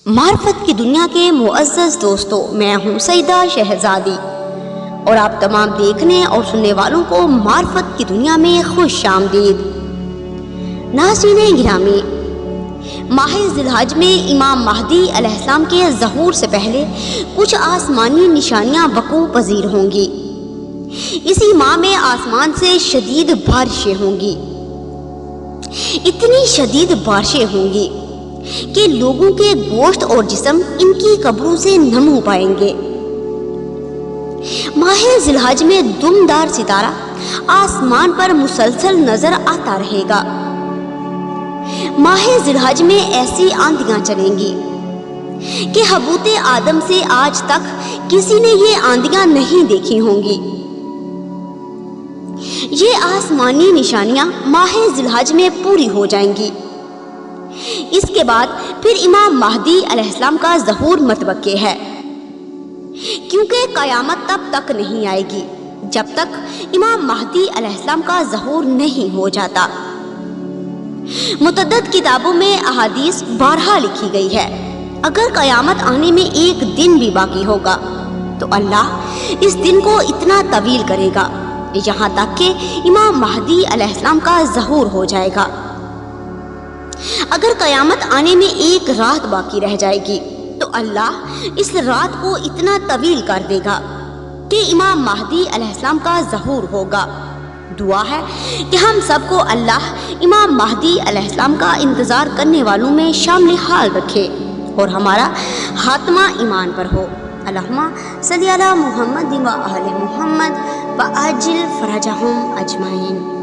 معرفت کی دنیا کے معزز دوستوں، میں ہوں سیدہ شہزادی اور آپ تمام دیکھنے اور سننے والوں کو معرفت کی دنیا میں خوش آمدید۔ ناظرین گرامی، ماہ ذی الحج میں امام مہدی علیہ السلام کے ظہور سے پہلے کچھ آسمانی نشانیاں وقوع پذیر ہوں گی۔ اسی ماہ میں آسمان سے شدید بارشیں ہوں گی، اتنی شدید بارشیں ہوں گی کہ لوگوں کے گوشت اور جسم ان کی قبروں سے نم ہو پائیں گے۔ ماہ ذی الحج میں دمدار ستارہ آسمان پر مسلسل نظر آتا رہے گا۔ ماہ ذی الحج میں ایسی آندیاں چلیں گی کہ حبوط آدم سے آج تک کسی نے یہ آندیاں نہیں دیکھی ہوں گی۔ یہ آسمانی نشانیاں ماہ ذی الحج میں پوری ہو جائیں گی۔ اس کے بعد پھر امام مہدی علیہ السلام کا ظہور متوقع ہے، کیونکہ قیامت تب تک نہیں آئے گی جب تک امام مہدی علیہ السلام کا ظہور نہیں ہو جاتا۔ متعدد کتابوں میں احادیث بارہا لکھی گئی ہے، اگر قیامت آنے میں ایک دن بھی باقی ہوگا تو اللہ اس دن کو اتنا طویل کرے گا یہاں تک کہ امام مہدی علیہ السلام کا ظہور ہو جائے گا۔ اگر قیامت آنے میں ایک رات باقی رہ جائے گی تو اللہ اس رات کو اتنا طویل کر دے گا کہ امام مہدی علیہ السلام کا ظہور ہوگا۔ دعا ہے کہ ہم سب کو اللہ امام مہدی علیہ السلام کا انتظار کرنے والوں میں شامل حال رکھے اور ہمارا خاتمہ ایمان پر ہو۔ اللہم صلی علی محمد و آل محمد وعجل فرجہم اجمعین۔